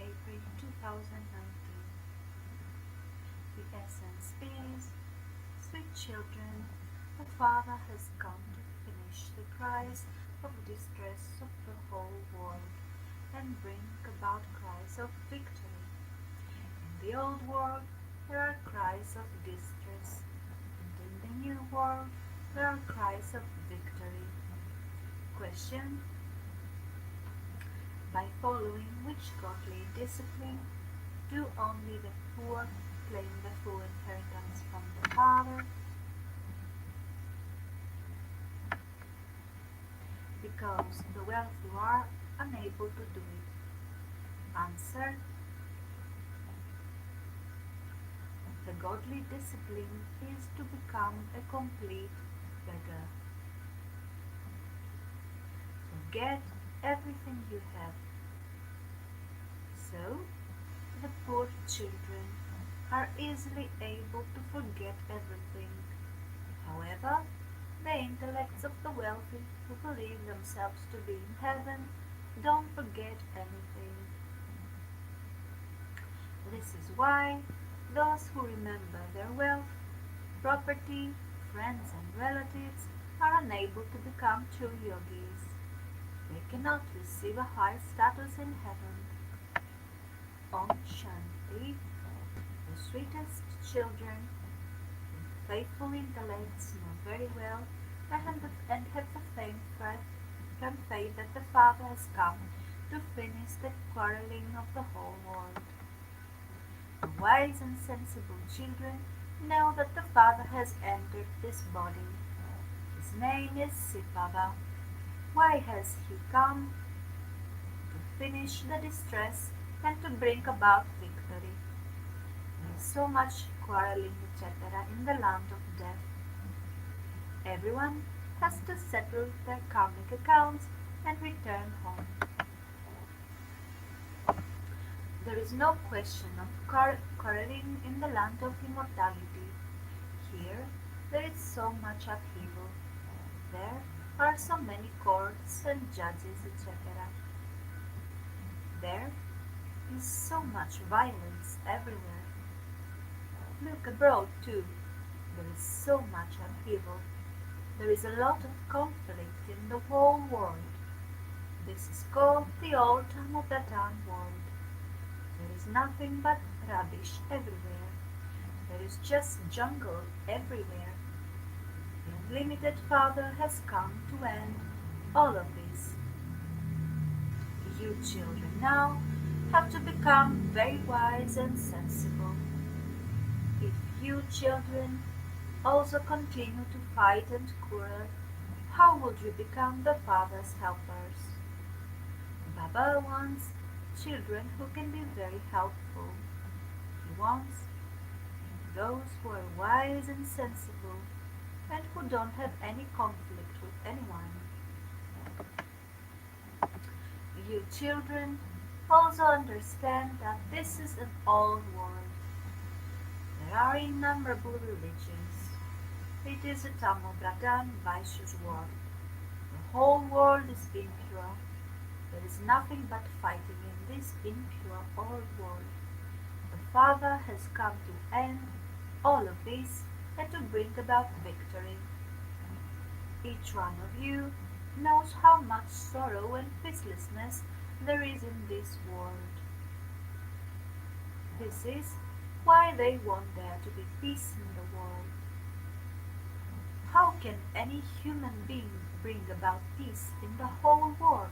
April 2019. The essence is, sweet children, the Father has come to finish the cries of distress of the whole world and bring about cries of victory. In the old world there are cries of distress, and in the new world there are cries of victory. Question: by following which godly discipline do only the poor claim the full inheritance from the Father? Because the wealthy are unable to do it. Answer: the godly discipline is to become a complete beggar. Forget everything you have. So, the poor children are easily able to forget everything. However, the intellects of the wealthy who believe themselves to be in heaven don't forget anything. This is why those who remember their wealth, property, friends and relatives are unable to become true yogis. They cannot receive a high status in heaven. Om Shanti. The sweetest children with faithful intellects know very well and have the firm faith that the Father has come to finish the quarreling of the whole world. The wise and sensible children know that the Father has entered this body. His name is Shiv Baba. Why has he come? To finish the distress and to bring about victory. There is so much quarreling, etc. in the land of death. Everyone has to settle their karmic accounts and return home. There is no question of quarreling in the land of immortality. Here, there is so much upheaval. There are so many courts and judges, etc. There is so much violence everywhere. Look abroad too. There is so much upheaval. There is a lot of conflict in the whole world. This is called the old Tamodatan world. There is nothing but rubbish everywhere. There is just jungle everywhere. The unlimited Father has come to end all of this. You children now have to become very wise and sensible. If you children also continue to fight and quarrel, how would you become the Father's helpers? Baba wants children who can be very helpful. He wants those who are wise and sensible and who don't have any conflict with anyone. You children also understand that this is an old world. There are innumerable religions. It is a Tamobradhan Vaishya's world. The whole world is impure. There is nothing but fighting in this impure old world. The Father has come to end all of this and to bring about victory. Each one of you knows how much sorrow and peacelessness there is in this world. This is why they want there to be peace in the world. How can any human being bring about peace in the whole world?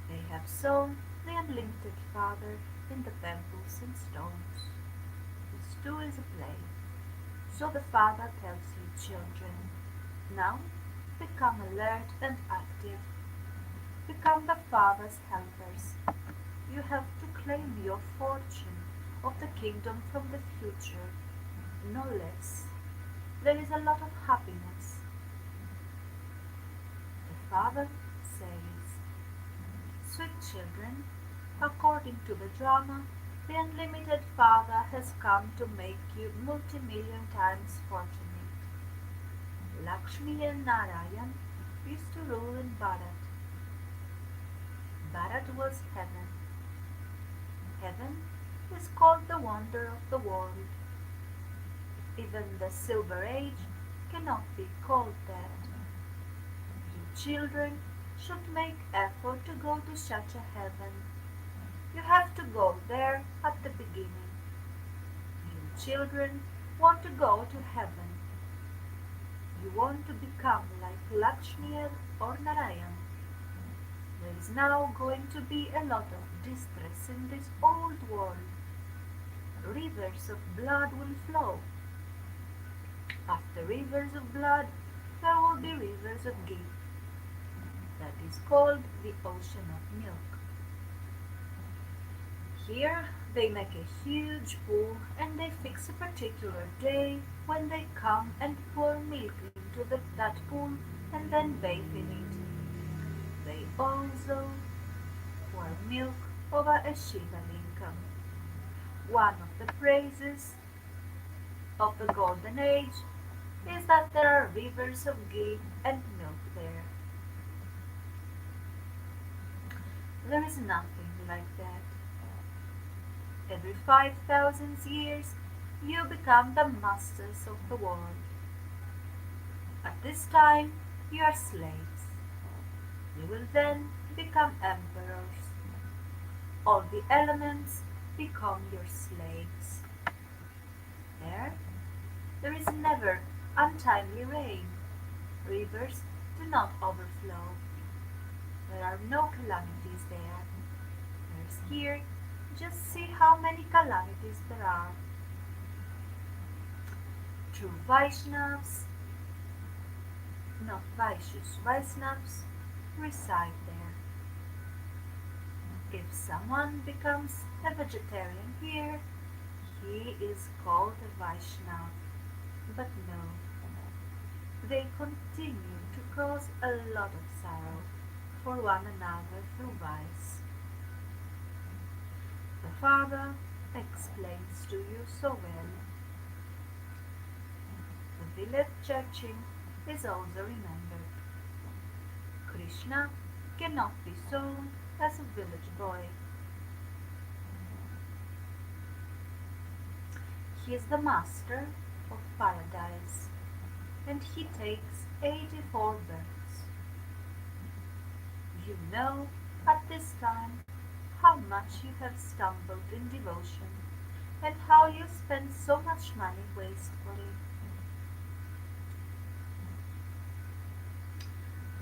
They have sown the unlimited Father in the pebbles and stones. This too is a play. So the Father tells you, children, now become alert and active. Become the Father's helpers. You have to claim your fortune of the kingdom from the future, no less. There is a lot of happiness. The Father says, sweet children, according to the drama, the unlimited Father has come to make you multi-million times fortunate. Lakshmi and Narayan used to rule in Bharat. Bharat was heaven. Heaven is called the wonder of the world. Even the Silver Age cannot be called that. You children should make effort to go to such a heaven. You have to go there at the beginning. You children want to go to heaven. You want to become like Lakshmi or Narayan. There is now going to be a lot of distress in this old world. Rivers of blood will flow. After rivers of blood, there will be rivers of ghee. That is called the ocean of milk. Here they make a huge pool and they fix a particular day when they come and pour milk into that pool and then bathe in it. They also pour milk over a Shiva lingam. One of the praises of the Golden Age is that there are rivers of ghee and milk there. There is nothing like that. Every 5,000 years you become the masters of the world. At this time you are slaves. You will then become emperors. All the elements become your slaves. There is never untimely rain. Rivers do not overflow. There are no calamities there. Whereas here, just see how many calamities there are. True Vaishnavas, not Vaishyus, Vaishnavas reside there. If someone becomes a vegetarian here, he is called a Vaishnava. But no, they continue to cause a lot of sorrow for one another through vice. The Father explains to you so well. The village churching is also remembered. Krishna cannot be sold as a village boy. He is the master of paradise, and he takes 84 births. You know at this time how much you have stumbled in devotion, and how you spend so much money wastefully.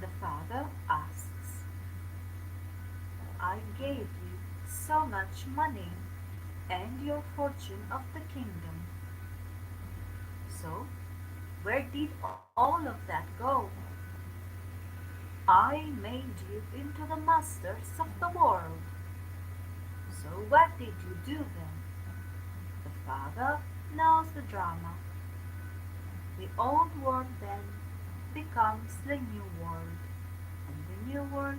The Father asks, I gave you so much money and your fortune of the kingdom. So, where did all of that go? I made you into the masters of the world. So what did you do then? The Father knows the drama. The old world then becomes the new world, and the new world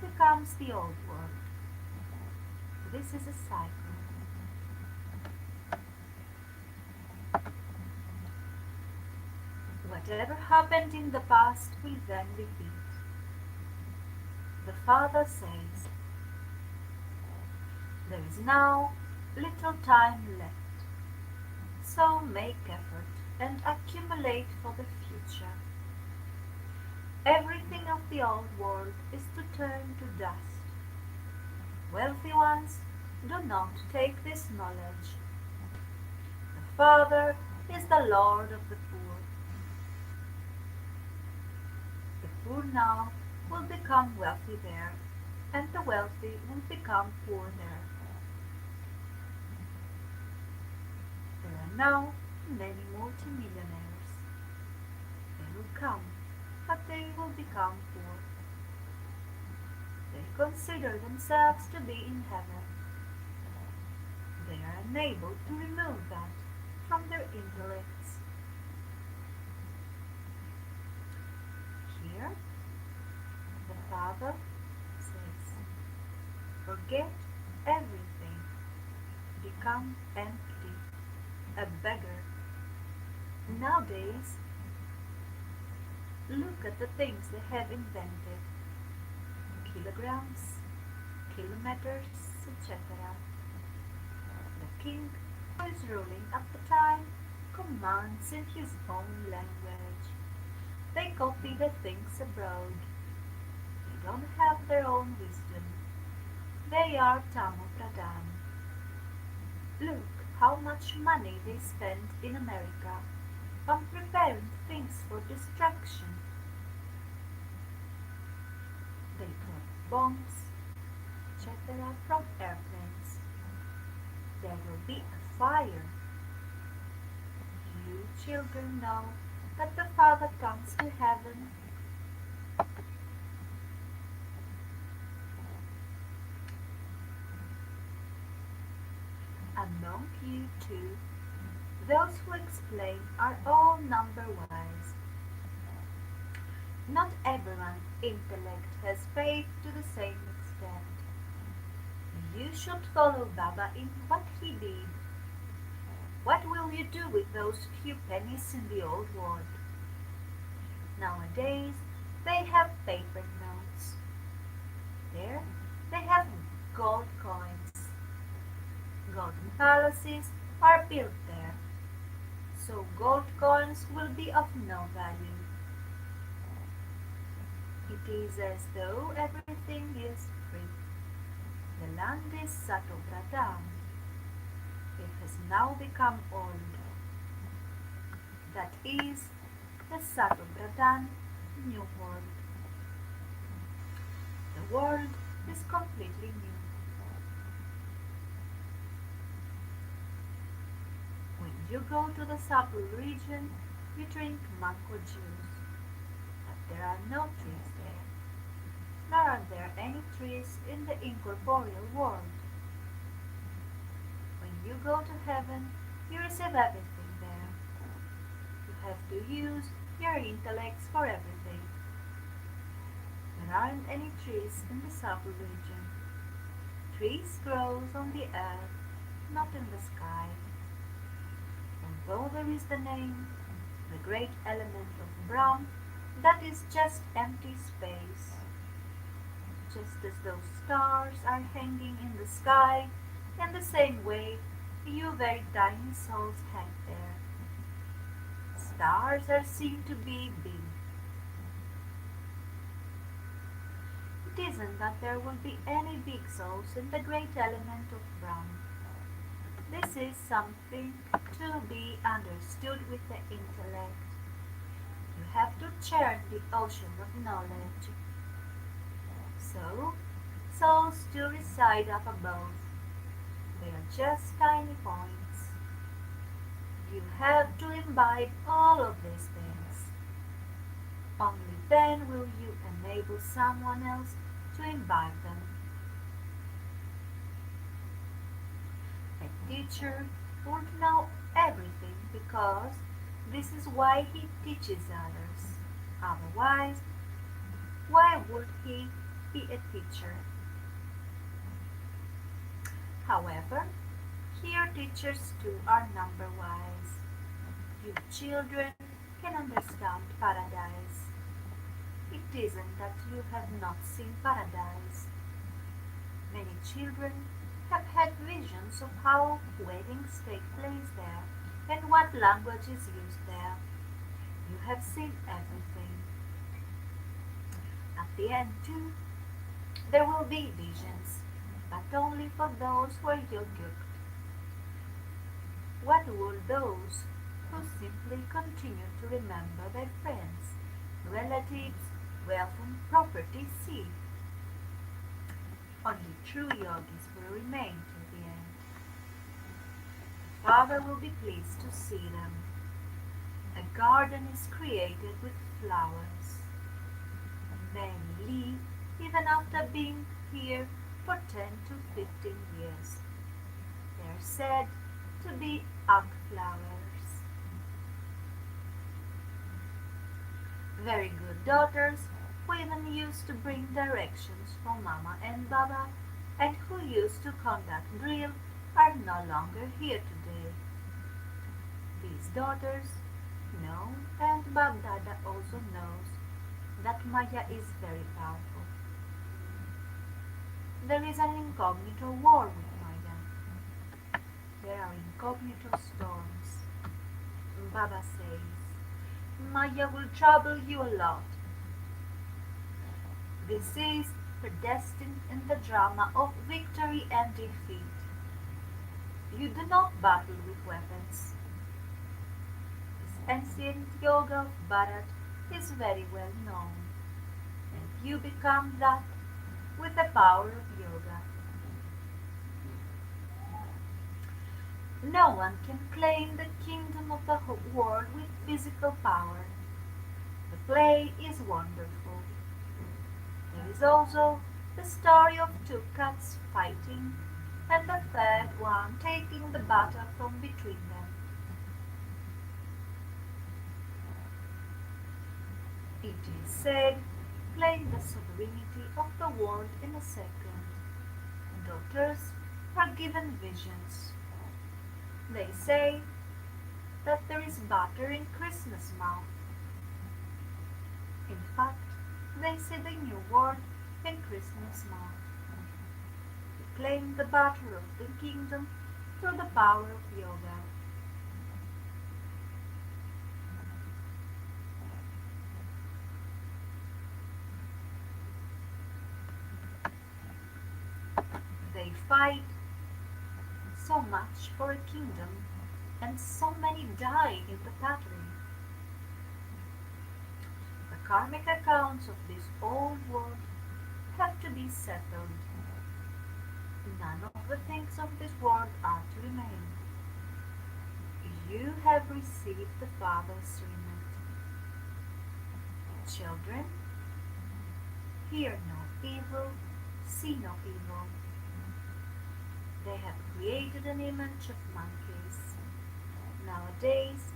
becomes the old world. This is a cycle. Whatever happened in the past will then repeat. The Father says, there is now little time left, so make effort and accumulate for the future. Everything of the old world is to turn to dust. Wealthy ones do not take this knowledge. The Father is the Lord of the poor. The poor now will become wealthy there, and the wealthy will become poor there. There are now many multimillionaires. They will come, but they will become poor. They consider themselves to be in heaven. They are unable to remove that from their intellects. Here, the Father says, forget everything, become empty, a beggar. Nowadays, look at the things they have invented. Kilograms, kilometers, etc. king, who is ruling at the time, commands in his own language. They copy the things abroad. They don't have their own wisdom. They are Tamo Pradhan. Look how much money they spend in America on preparing things for destruction. They drop bombs, etc. from airplanes. There will be a fire. You children know that the Father comes to heaven. Among you too, those who explain are all number-wise. Not everyone's intellect has faith to the same extent. You should follow Baba in what he did. What will you do with those few pennies in the old world? Nowadays, they have paper notes. There, they have gold coins. Golden palaces are built there, so gold coins will be of no value. It is as though everything is free. The land is Satopradhan. It has now become old. That is the Satopradhan New World. The world is completely new. When you go to the Sapu region, you drink mango juice. But there are no trees there. Nor are there any trees in the incorporeal world. When you go to heaven, you receive everything there. You have to use your intellects for everything. There aren't any trees in the Sapu region. Trees grow on the earth, not in the sky. Although there is the name, the great element of Brahm, that is just empty space. Just as those stars are hanging in the sky, in the same way you very tiny souls hang there. Stars are seen to be big. It isn't that there will be any big souls in the great element of Brahm. This is something to be understood with the intellect. You have to churn the ocean of knowledge. So, souls do reside up above. They are just tiny points. You have to imbibe all of these things. Only then will you enable someone else to imbibe them. A teacher would know everything because this is why he teaches others. Otherwise, why would he be a teacher? However, here teachers too are number-wise. You children can understand paradise. It isn't that you have not seen paradise. Many children have had visions of how weddings take place there and what language is used there. You have seen everything. At the end too, there will be visions, but only for those who are yogyukt. What will those who simply continue to remember their friends, relatives, wealth and property see? Only true yogis will remain till the end. The Father will be pleased to see them. A garden is created with flowers. Many leave even after being here for 10 to 15 years. They are said to be Ankh flowers. Very good daughters who even used to bring directions from Mama and Baba and who used to conduct drill are no longer here today. These daughters know, and Bagdada also knows, that Maya is very powerful. There is an incognito war with Maya. there are incognito storms. Baba says, Maya will trouble you a lot. This is predestined in the drama of victory and defeat. You do not battle with weapons. This ancient yoga of Bharat is very well known, and you become that with the power of yoga. No one can claim the kingdom of the world with physical power. The play is wonderful. There is also the story of two cats fighting and the third one taking the butter from between them. It is said, claim the sovereignty of the world in a second. Daughters are given visions. They say that there is butter in Krishna's mouth. In fact, they see the new world in Krishna's mouth. They claim the butter of the kingdom through the power of yoga. They fight so much for a kingdom, and so many die in the battling. The karmic accounts of this old world have to be settled. None of the things of this world are to remain. You have received the Father's Shrimat. Children, hear no evil, see no evil. They have created an image of monkeys. Nowadays,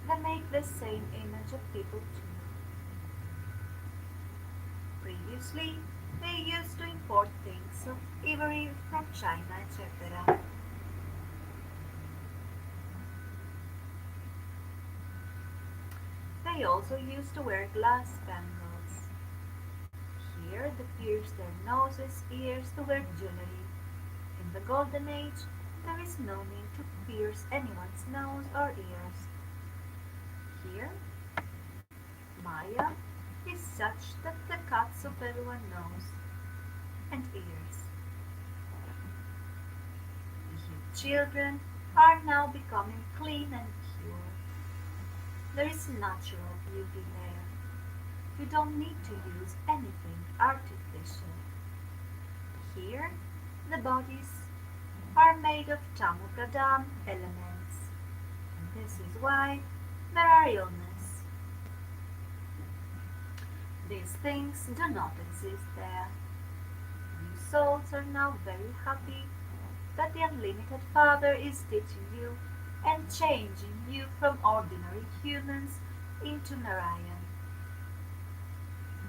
they make the same image of people too. Previously, they used to import things of ivory from China, etc. They also used to wear glass bangles. Here they pierce their noses, ears to wear jewelry. In the Golden Age, there is no need to pierce anyone's nose or ears. Here, Maya is such that the cuts of everyone's nose and ears. You children are now becoming clean and pure. There is natural beauty there. You don't need to use anything artificial. Here, the bodies are made of Tamu-Pradhan elements, and this is why there are illness. These things do not exist there. You souls are now very happy that the unlimited Father is teaching you and changing you from ordinary humans into Narayan.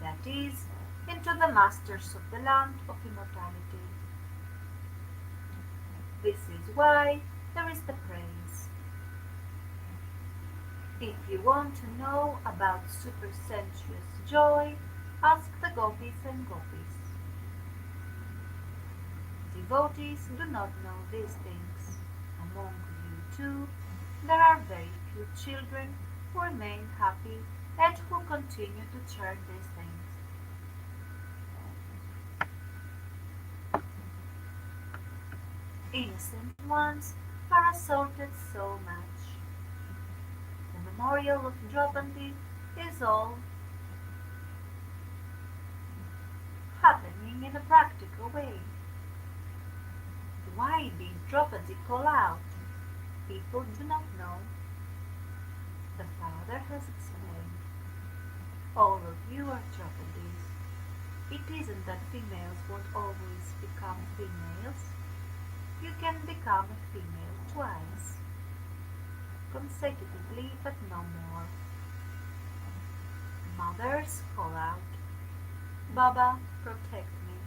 That is, into the masters of the land of immortality. This is why there is the praise. If you want to know about supersensuous joy, ask the gopis and gopis. Devotees do not know these things. Among you too, there are very few children who remain happy and who continue to chant these things. Innocent ones are assaulted so much. The memorial of Draupadi is all happening in a practical way. Why did Draupadi call out? People do not know. The Father has explained. All of you are Draupadis. It isn't that females won't always become females. You can become a female twice, consecutively, but no more. Mothers call out, Baba, protect me.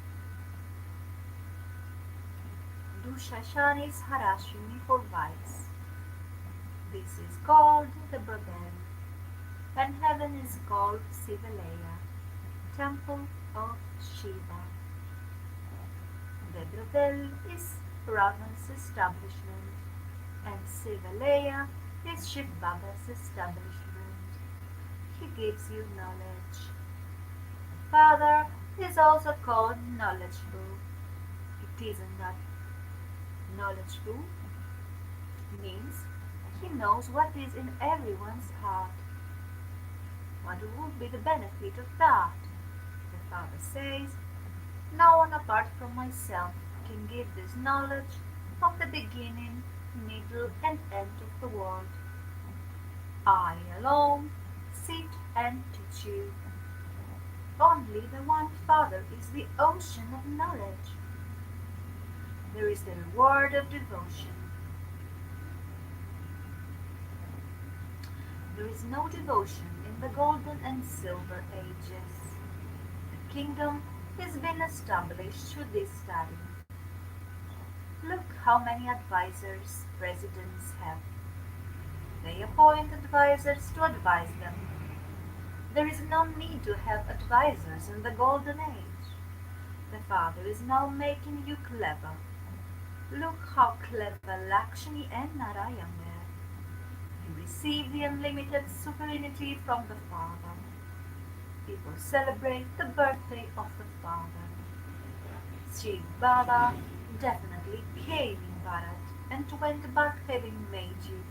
Dushashan is harassing me for vice. This is called the Brodel, and heaven is called Sivalaya, temple of Shiva. The Brodel is Radhan's establishment, and Sivalaya is Shiv Baba's establishment. He gives you knowledge. Father is also called knowledgeable. It isn't that knowledgeable means he knows what is in everyone's heart. What would be the benefit of that? The Father says, no one apart from myself can give this knowledge of the beginning, middle, and end of the world. I alone sit and teach you. Only the one Father is the ocean of knowledge. There is the reward of devotion. There is no devotion in the golden and silver ages. The kingdom has been established through this study. Look how many advisors presidents have. They appoint advisors to advise them. There is no need to have advisors in the golden age. The Father is now making you clever. Look how clever Lakshmi and Narayan were. You receive the unlimited sovereignty from the Father. People celebrate the birthday of the Father. Shiv Baba definitely came in Bharat and went back having made you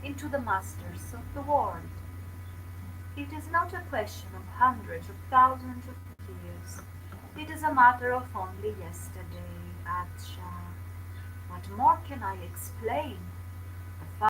into the masters of the world. It is not a question of hundreds of thousands of years. It is a matter of only yesterday, Aksha. What more can I explain?